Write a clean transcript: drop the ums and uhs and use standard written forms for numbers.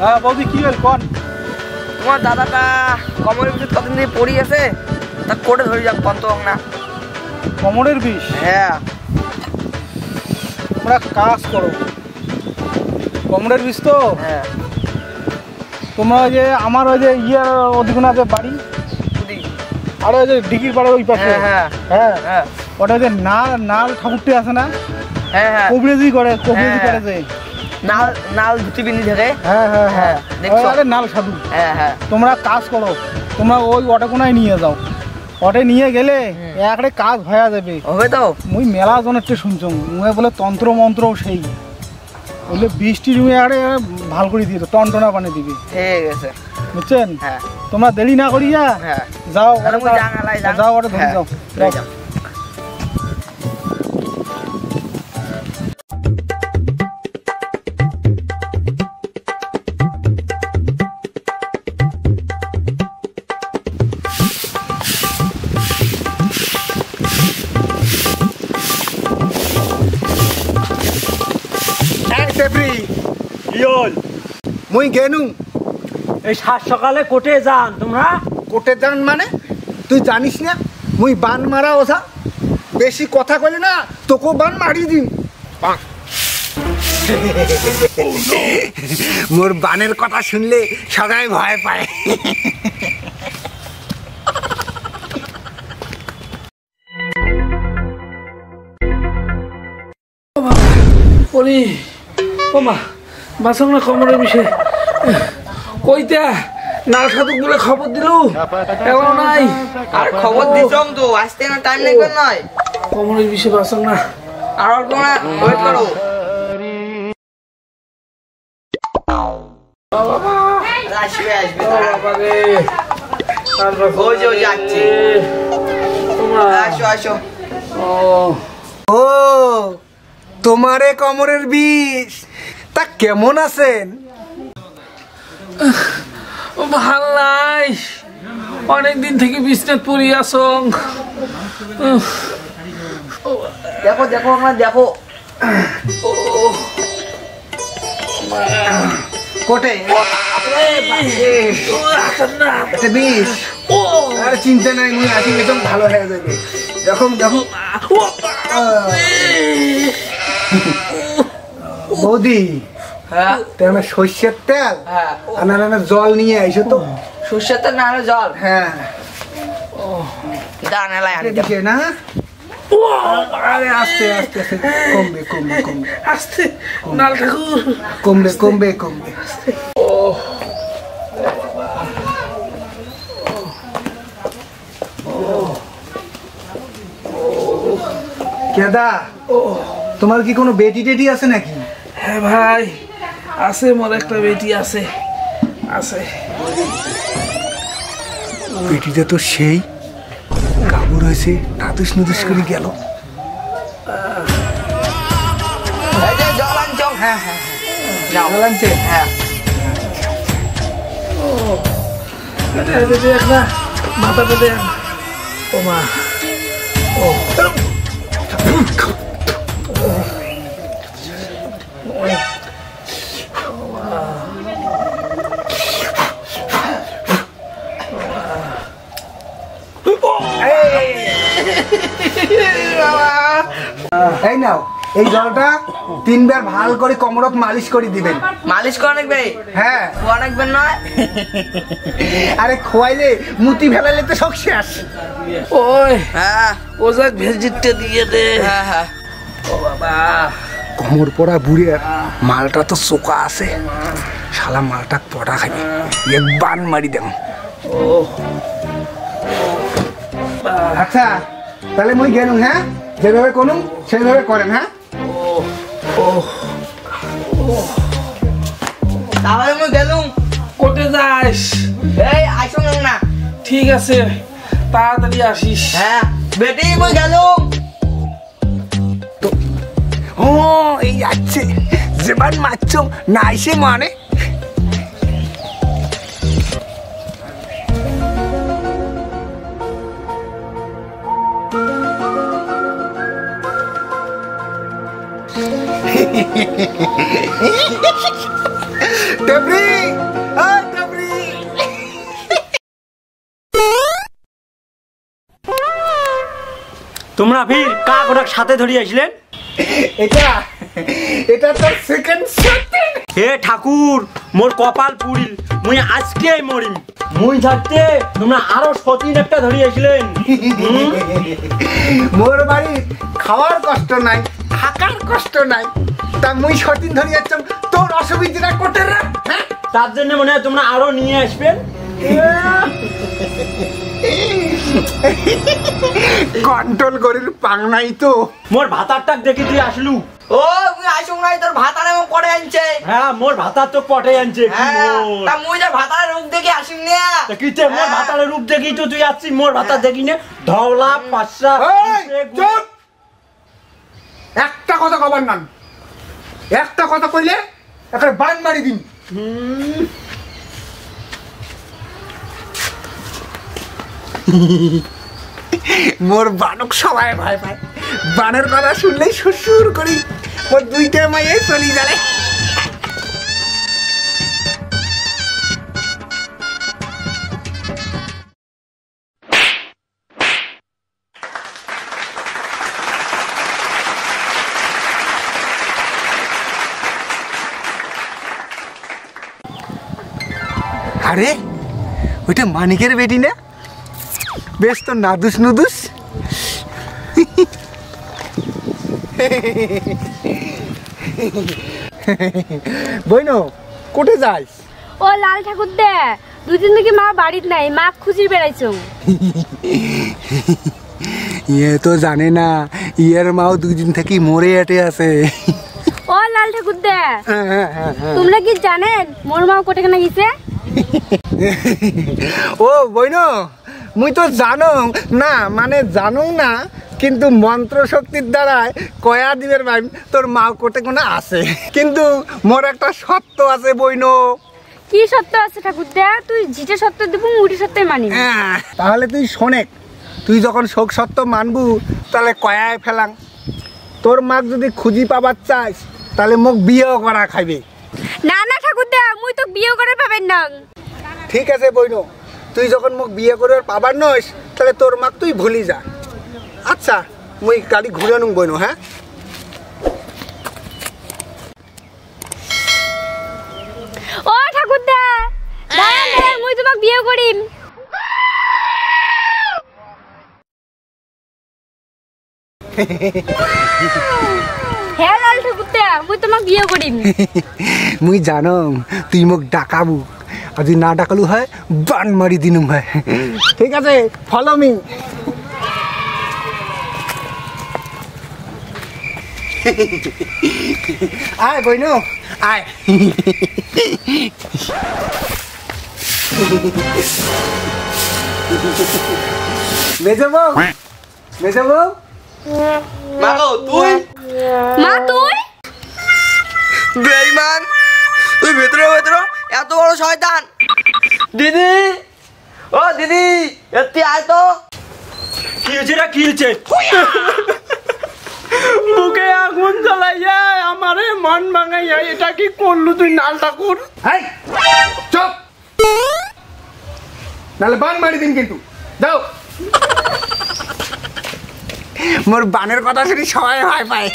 হ্যাঁ বৌদি কি হল কোন? তোমার দাদাটা কোমরের বিষ কতদিন দিয়ে পড়ি আছে, তা কোটে ধরে যাক কত না। কোমরের বিষ? হ্যাঁ। তোমরা কাজ করো, কোমরের বিষ তো। হ্যাঁ। তোমরা ওই যে আমার ওই যে ওদিকে আছে বাড়ি, আর ওই যে ডিগির পাড়ে ওই পাশে। হ্যাঁ হ্যাঁ হ্যাঁ। ওটা যে নাল ঠাকুরটি আছে না, হ্যাঁ হ্যাঁ, কবরেজি করে যে নাল ধুতি বিনি থাকে। হ্যাঁ হ্যাঁ হ্যাঁ, আরে নাল সাধু। হ্যাঁ হ্যাঁ। তোমরা কাজ করো, তোমরা ওই অটোকোনায় নিয়ে যাও, অটে নিয়ে গেলে একটা কাজ হয়ে যাবে। হবে তো? মুই মেলা জনের শুনছ মুয়ে বলে তন্ত্র মন্ত্র সেই বলে বৃষ্টি রুমে আরে ভাল করে দিয়ে টনটনা পানি দিবি। ঠিক আছে বুঝছেন? হ্যাঁ। তোমরা দেরি না করিয়া যাও, যাও অটো ধরে যাও। মুই গেনু এই সাত সকালে কোটে যান। তোমরা কোটে যান মানে তুই জানিস না মুই বান মারা ওসা, বেশি কথা কইলে না তোকে বান মারি দিন। মোর বানের কথা শুনলে সবাই ভয় পায়। পরি ও মা বাঁচাও না কোমরের বিষয়ে কইতা নাল সাধুক বলে খবর দিলু এলো নাই। আর খবর দিছম তো, আসতে না টাইম লাগবে নয়। কোমরের বিষয়ে বাঁচাও না, আর অল্প না ওয়েট করো। আসবে আসবে ওই যে যাচ্ছে। আসো আসো। ও তোমারে কোমরের বিষ, তা কেমন আছেন? ভাল নাই, অনেকদিন থেকে বিছনাত পড়ি আসং। দেখো দেখো আমরা দেখো কোটে বিষ। আর চিন্তা নাই, মুই আছি একদম ভালো হয়ে যাবে। দেখো দেখো বৌদি, হ্যাঁ তেমন সর্ষের তেল হ্যাঁ আর নানা জল নিয়ে আইসো তো। সর্ষের তেল না হলে জল। হ্যাঁ দাঁড়ান এলাই আনি এদিকে না, আরে আস্তে আস্তে আস্তে কমবে কমবে কমবে আস্তে নাল ঠাকুর কমবে কমবে কমবে। কেদা তোমার কি কোনো বেটি টেটি আছে নাকি? হ্যাঁ ভাই আছে, মোর একটা বেটি আছে। আছে বেটিটা তো সেই কাবুর হয়েছে, নাদুস নুদুস করে গেল। জল আনছম। হ্যাঁ হ্যাঁ জল আনছে। হ্যাঁ একটা মাথা পেতে ও মা। ও এই নাও, এই জলটা 3 বার ভালো করে কোমরত মালিশ করে দিবেন। মালিশ করা নাকবে? হ্যাঁ খোয়া নাকবেন নয়? আরে খোয়াইলে মুতি ফেলাইলে তো সব শেষ। ওই হ্যাঁ ও যাক ভেজিটটা দিয়ে দে। হ্যাঁ হ্যাঁ। ও বাবা কোমর পড়া বুড়ে মালটা তো চোকা আছে, শালা মালটা পড়া খাবি, এক বান মারি দেন। ও আচ্ছা তাহলে মুই গেলুম। হ্যাঁ যেভাবে করুন সেইভাবে করেন। হ্যাঁ তাহলে আমি গেলুম। কোটে যাস? এই আইসো না। ঠিক আছে তাড়াতাড়ি আসিস। হ্যাঁ বেটি মই গেলুম। তো ও এই যাচ্ছে যেবার মারছ না এসে মানে। টেবরি, এই টেবরি। তোমরা ফির কাক ওটা সাথে ধরিয়ে আসলেন? এটা তো সেকেন্ড সতীন। হে ঠাকুর, মোর কপাল পুরিল, মুই আজকে মরিম। মুই থাকতে তোমরা আরো সতীন একটা ধরিয়ে আসলেন। মোর বাড়ি খাওয়ার কষ্ট নাই, থাকার কষ্ট নাই, তা মুই সতীন ধরে যাচ্ছাম, তোর অসুবিধাটা কোটে রে? হ্যাঁ, তার জন্য মনে হয় তোমরা আরো নিয়ে আসবেন। কন্ট্রোল করির পাং নাই তো। মোর ভাতারটা দেখি তুই আসলু। ও মুই আসুন নাই তোর ভাতার এমন করে আনছে। হ্যাঁ, মোর ভাতার তো পটে আনছে। কি হ্যাঁ, মোর? তা মুই যে ভাতার রূপ দেখে আসিম না। তা কিতে মোর ভাতারের রূপ দেখি তো তুই আসছিস, মোর ভাতার দেখি নে ধওলা পাঁচটা। এই, চুপ! একটা কথা কবার নাম, একটা কথা কইলে একটা বান মারি দিন। মোর বানক সবাই ভয় পায়, বানের কথা শুনলেই শ্বশুর করি মোর দুইটা মাইয়ে চলি যাবে। আরে ওইটা মানিকের বেটি না? বেশ তো নাদুস নুদুস। বইনো কোটে যাইস? ও লাল ঠাকুর দে, দুদিন থেকে মা বাড়িত নাই, মা খুঁজি বেড়াইছ। ইয়ে তো জানে না ইয়ের মাও দুদিন থেকে মরে এটে আছে। ও লাল ঠাকুর দে, তোমরা কি জানেন মোর মা কোটে কেনা গেছে? ও বইনো, মুই তো জানো না, মানে জানো না, কিন্তু মন্ত্র শক্তির দ্বারায় কয়া দিবের ভাই তোর মা কোটে কোনো আছে, কিন্তু মোর একটা সত্য আছে বইনো। কি সত্য আছে ঠাকুর দে? তুই ঝিটে সত্য দিব, মুড়ি সত্যই মানি। তাহলে তুই শোনেক, তুই যখন শোক সত্য মানবু তাহলে কয়ায় ফেলাং। তোর মাক যদি খুঁজি পাবার চাস তাহলে মোক বিয়েও করা খাইবে। না না ঠাকুর দে, মুই তো বিয়ে করে পাবেন না। ঠিক আছে বইনো, তুই যখন মোক বিয়ে করে পাবার নইস তাহলে তোর মাক তুই ভুলি যা। আচ্ছা, মুই গাড়ি ঘুরে নুং বইনো। হ্যাঁ, ও ঠাকুর দে, দাঁড়ান দাঁড়ান, মুই তোমাক বিয়ে করিম। হ্যাঁ লাল ঠাকুর দে, মুই তোমাক বিয়ে করিম। মুই জানো তুই মোক ডাকাবু, আর যদি না ডাকালু হয় বান মারি দিনুম হয়। ঠিক আছে, ফলো মি। আয় বইনো আয়। মেজাবো মেজাবো। মাগো তুই মা তুই বেঈমান, তুই ভেতরে ভেতরে এত বড় শয়তান। দিদি, ও দিদি, এতে আয় তো। কি হয়েছে রে, কি হয়েছে? বুকে আগুন জ্বালাইয়া আমারে মন ভাঙাইয়া এটা কি করলু তুই লাল ঠাকুর? হাই চুপ, নালে বান মারি দিন কিন্তু। যাও। মোর বানের কথা শুনি সবাই ভয় পায়।